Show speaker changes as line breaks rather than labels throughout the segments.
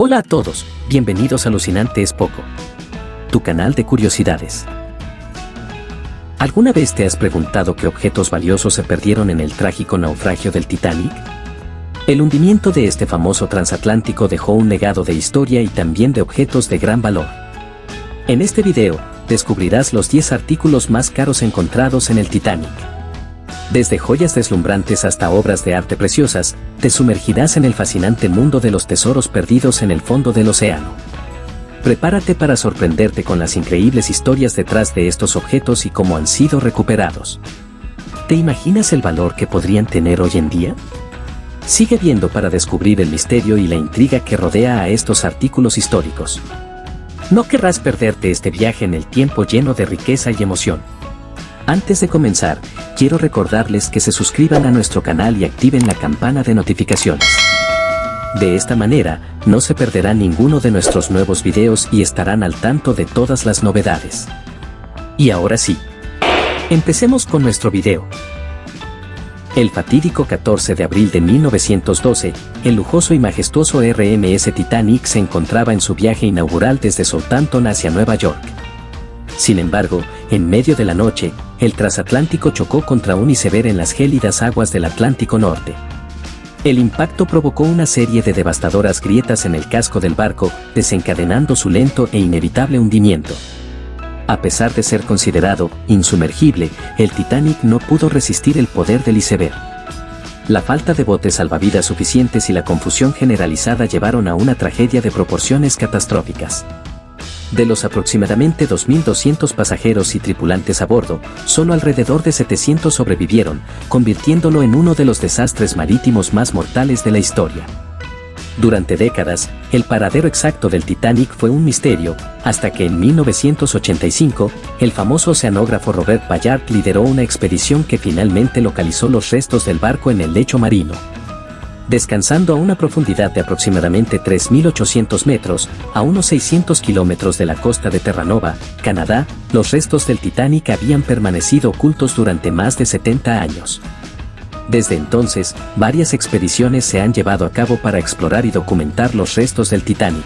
Hola a todos, bienvenidos a Alucinante es Poco, tu canal de curiosidades. ¿Alguna vez te has preguntado qué objetos valiosos se perdieron en el trágico naufragio del Titanic? El hundimiento de este famoso transatlántico dejó un legado de historia y también de objetos de gran valor. En este video, descubrirás los 10 artículos más caros encontrados en el Titanic. Desde joyas deslumbrantes hasta obras de arte preciosas, te sumergirás en el fascinante mundo de los tesoros perdidos en el fondo del océano. Prepárate para sorprenderte con las increíbles historias detrás de estos objetos y cómo han sido recuperados. ¿Te imaginas el valor que podrían tener hoy en día? Sigue viendo para descubrir el misterio y la intriga que rodea a estos artículos históricos. No querrás perderte este viaje en el tiempo lleno de riqueza y emoción. Antes de comenzar, quiero recordarles que se suscriban a nuestro canal y activen la campana de notificaciones. De esta manera, no se perderán ninguno de nuestros nuevos videos y estarán al tanto de todas las novedades. Y ahora sí, empecemos con nuestro video. El fatídico 14 de abril de 1912, el lujoso y majestuoso RMS Titanic se encontraba en su viaje inaugural desde Southampton hacia Nueva York. Sin embargo, en medio de la noche, el transatlántico chocó contra un iceberg en las gélidas aguas del Atlántico Norte. El impacto provocó una serie de devastadoras grietas en el casco del barco, desencadenando su lento e inevitable hundimiento. A pesar de ser considerado insumergible, el Titanic no pudo resistir el poder del iceberg. La falta de botes salvavidas suficientes y la confusión generalizada llevaron a una tragedia de proporciones catastróficas. De los aproximadamente 2.200 pasajeros y tripulantes a bordo, solo alrededor de 700 sobrevivieron, convirtiéndolo en uno de los desastres marítimos más mortales de la historia. Durante décadas, el paradero exacto del Titanic fue un misterio, hasta que en 1985, el famoso oceanógrafo Robert Ballard lideró una expedición que finalmente localizó los restos del barco en el lecho marino. Descansando a una profundidad de aproximadamente 3.800 metros, a unos 600 kilómetros de la costa de Terranova, Canadá, los restos del Titanic habían permanecido ocultos durante más de 70 años. Desde entonces, varias expediciones se han llevado a cabo para explorar y documentar los restos del Titanic.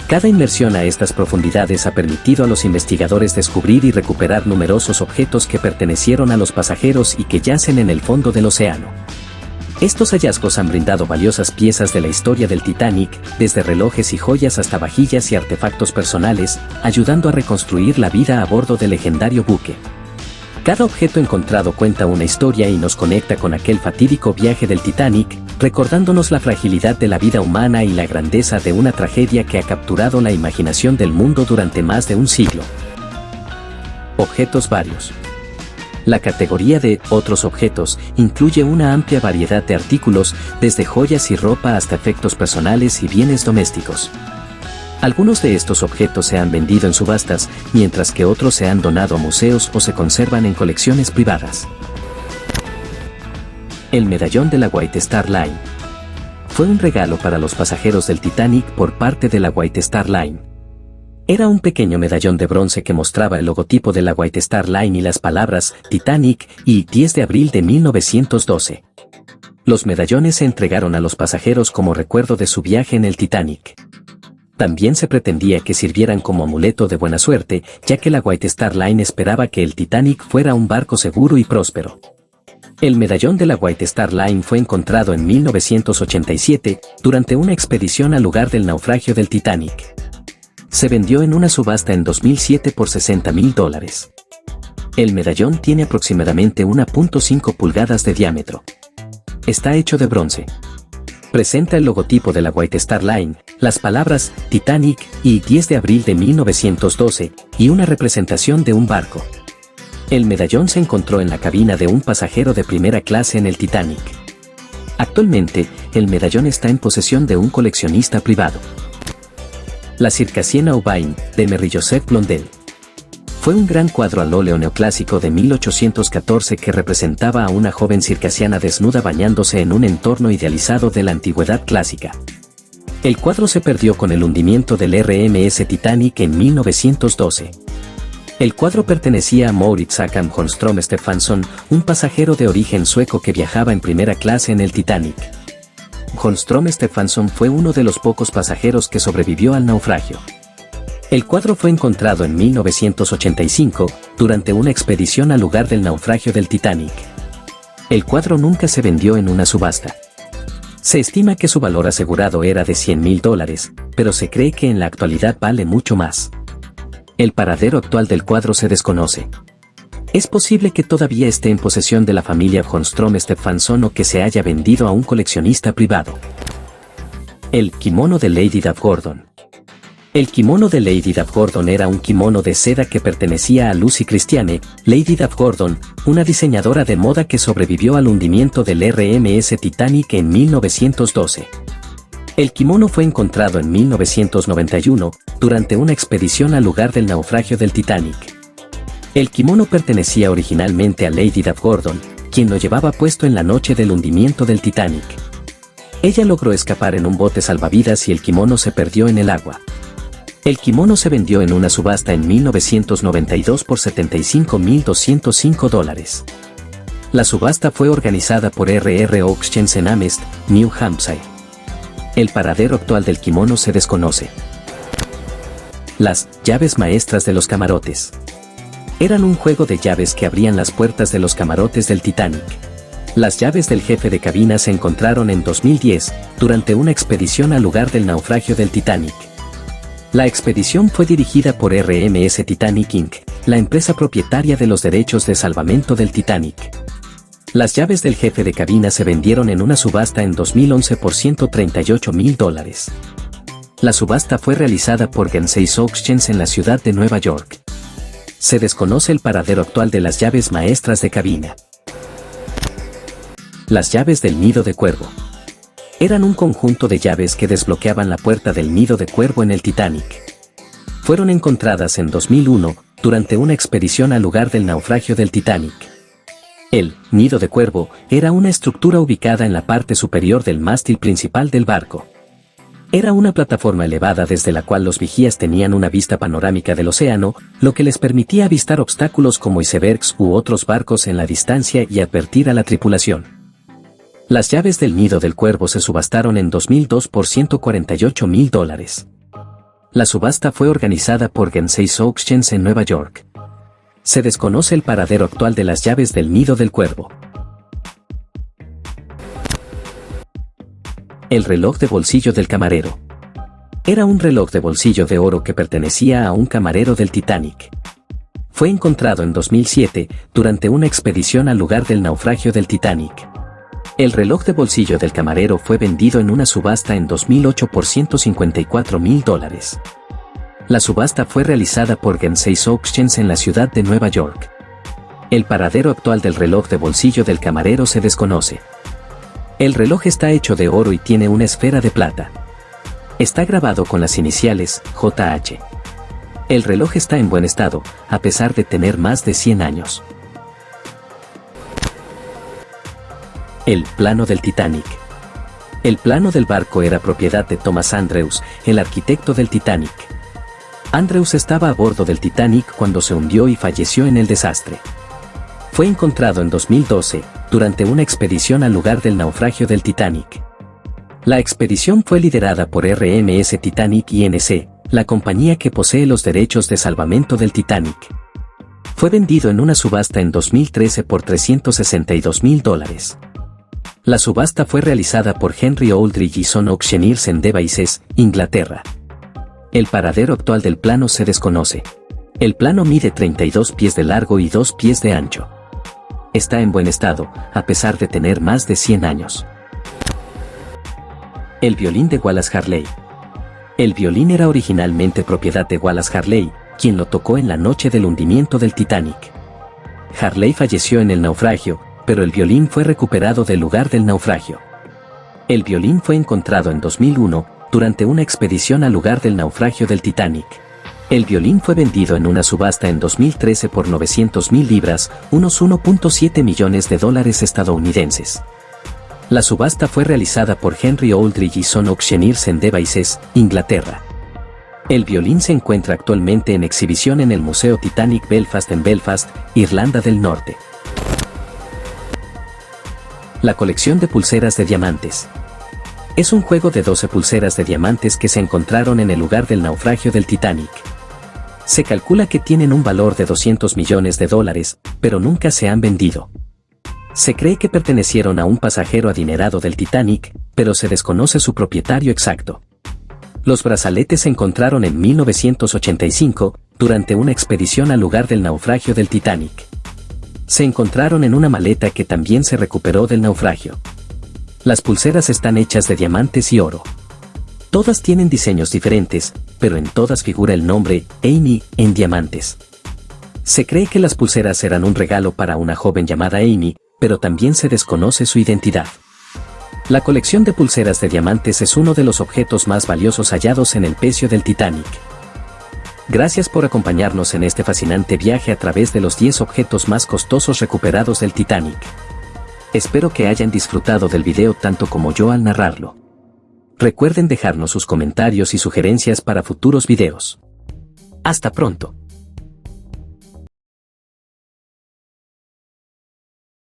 Cada inmersión a estas profundidades ha permitido a los investigadores descubrir y recuperar numerosos objetos que pertenecieron a los pasajeros y que yacen en el fondo del océano. Estos hallazgos han brindado valiosas piezas de la historia del Titanic, desde relojes y joyas hasta vajillas y artefactos personales, ayudando a reconstruir la vida a bordo del legendario buque. Cada objeto encontrado cuenta una historia y nos conecta con aquel fatídico viaje del Titanic, recordándonos la fragilidad de la vida humana y la grandeza de una tragedia que ha capturado la imaginación del mundo durante más de un siglo. Objetos varios. La categoría de «Otros objetos» incluye una amplia variedad de artículos, desde joyas y ropa hasta efectos personales y bienes domésticos. Algunos de estos objetos se han vendido en subastas, mientras que otros se han donado a museos o se conservan en colecciones privadas. El medallón de la White Star Line. Fue un regalo para los pasajeros del Titanic por parte de la White Star Line. Era un pequeño medallón de bronce que mostraba el logotipo de la White Star Line y las palabras Titanic y 10 de abril de 1912. Los medallones se entregaron a los pasajeros como recuerdo de su viaje en el Titanic. También se pretendía que sirvieran como amuleto de buena suerte, ya que la White Star Line esperaba que el Titanic fuera un barco seguro y próspero. El medallón de la White Star Line fue encontrado en 1987, durante una expedición al lugar del naufragio del Titanic. Se vendió en una subasta en 2007 por $60.000. El medallón tiene aproximadamente 1.5 pulgadas de diámetro. Está hecho de bronce. Presenta el logotipo de la White Star Line, las palabras Titanic y 10 de abril de 1912, y una representación de un barco. El medallón se encontró en la cabina de un pasajero de primera clase en el Titanic. Actualmente, el medallón está en posesión de un coleccionista privado. La Circassienne Aubaine, de Marie-Joseph Blondel. Fue un gran cuadro al óleo neoclásico de 1814 que representaba a una joven circasiana desnuda bañándose en un entorno idealizado de la antigüedad clásica. El cuadro se perdió con el hundimiento del RMS Titanic en 1912. El cuadro pertenecía a Moritz Ackham Holmström Stefansson, un pasajero de origen sueco que viajaba en primera clase en el Titanic. Holmström Stephenson fue uno de los pocos pasajeros que sobrevivió al naufragio. El cuadro fue encontrado en 1985, durante una expedición al lugar del naufragio del Titanic. El cuadro nunca se vendió en una subasta. Se estima que su valor asegurado era de $100,000, pero se cree que en la actualidad vale mucho más. El paradero actual del cuadro se desconoce. Es posible que todavía esté en posesión de la familia Holmström Stephenson o que se haya vendido a un coleccionista privado. El kimono de Lady Duff Gordon. El kimono de Lady Duff Gordon era un kimono de seda que pertenecía a Lucy Christiane, Lady Duff Gordon, una diseñadora de moda que sobrevivió al hundimiento del RMS Titanic en 1912. El kimono fue encontrado en 1991, durante una expedición al lugar del naufragio del Titanic. El kimono pertenecía originalmente a Lady Duff Gordon, quien lo llevaba puesto en la noche del hundimiento del Titanic. Ella logró escapar en un bote salvavidas y el kimono se perdió en el agua. El kimono se vendió en una subasta en 1992 por $75,205. La subasta fue organizada por RR Auctions en Amherst, New Hampshire. El paradero actual del kimono se desconoce. Las llaves maestras de los camarotes. Eran un juego de llaves que abrían las puertas de los camarotes del Titanic. Las llaves del jefe de cabina se encontraron en 2010, durante una expedición al lugar del naufragio del Titanic. La expedición fue dirigida por RMS Titanic Inc., la empresa propietaria de los derechos de salvamento del Titanic. Las llaves del jefe de cabina se vendieron en una subasta en 2011 por $138,000. La subasta fue realizada por Genseis Auctions en la ciudad de Nueva York. Se desconoce el paradero actual de las llaves maestras de cabina. Las llaves del nido de cuervo. Eran un conjunto de llaves que desbloqueaban la puerta del nido de cuervo en el Titanic. Fueron encontradas en 2001, durante una expedición al lugar del naufragio del Titanic. El nido de cuervo era una estructura ubicada en la parte superior del mástil principal del barco. Era una plataforma elevada desde la cual los vigías tenían una vista panorámica del océano, lo que les permitía avistar obstáculos como icebergs u otros barcos en la distancia y advertir a la tripulación. Las llaves del nido del cuervo se subastaron en 2002 por $148,000. La subasta fue organizada por Genseis Auctions en Nueva York. Se desconoce el paradero actual de las llaves del nido del cuervo. El reloj de bolsillo del camarero. Era un reloj de bolsillo de oro que pertenecía a un camarero del Titanic. Fue encontrado en 2007, durante una expedición al lugar del naufragio del Titanic. El reloj de bolsillo del camarero fue vendido en una subasta en 2008 por $154,000. La subasta fue realizada por Genseis Auctions en la ciudad de Nueva York. El paradero actual del reloj de bolsillo del camarero se desconoce. El reloj está hecho de oro y tiene una esfera de plata. Está grabado con las iniciales JH. El reloj está en buen estado, a pesar de tener más de 100 años. El plano del Titanic. El plano del barco era propiedad de Thomas Andrews, el arquitecto del Titanic. Andrews estaba a bordo del Titanic cuando se hundió y falleció en el desastre. Fue encontrado en 2012, durante una expedición al lugar del naufragio del Titanic. La expedición fue liderada por RMS Titanic Inc., la compañía que posee los derechos de salvamento del Titanic. Fue vendido en una subasta en 2013 por $362,000. La subasta fue realizada por Henry Aldridge y Son Auctioneers en Devizes, Inglaterra. El paradero actual del plano se desconoce. El plano mide 32 pies de largo y 2 pies de ancho. Está en buen estado, a pesar de tener más de 100 años. El violín de Wallace Harley. El violín era originalmente propiedad de Wallace Harley, quien lo tocó en la noche del hundimiento del Titanic. Harley falleció en el naufragio, pero el violín fue recuperado del lugar del naufragio. El violín fue encontrado en 2001, durante una expedición al lugar del naufragio del Titanic. El violín fue vendido en una subasta en 2013 por $900,000, unos $1.7 millones estadounidenses. La subasta fue realizada por Henry Aldridge y Son Auctioneers en Devizes, Inglaterra. El violín se encuentra actualmente en exhibición en el Museo Titanic Belfast en Belfast, Irlanda del Norte. La colección de pulseras de diamantes. Es un juego de 12 pulseras de diamantes que se encontraron en el lugar del naufragio del Titanic. Se calcula que tienen un valor de $200 millones, pero nunca se han vendido. Se cree que pertenecieron a un pasajero adinerado del Titanic, pero se desconoce su propietario exacto. Los brazaletes se encontraron en 1985, durante una expedición al lugar del naufragio del Titanic. Se encontraron en una maleta que también se recuperó del naufragio. Las pulseras están hechas de diamantes y oro. Todas tienen diseños diferentes, pero en todas figura el nombre Amy en diamantes. Se cree que las pulseras eran un regalo para una joven llamada Amy, pero también se desconoce su identidad. La colección de pulseras de diamantes es uno de los objetos más valiosos hallados en el pecio del Titanic. Gracias por acompañarnos en este fascinante viaje a través de los 10 objetos más costosos recuperados del Titanic. Espero que hayan disfrutado del video tanto como yo al narrarlo. Recuerden dejarnos sus comentarios y sugerencias para futuros videos. Hasta pronto.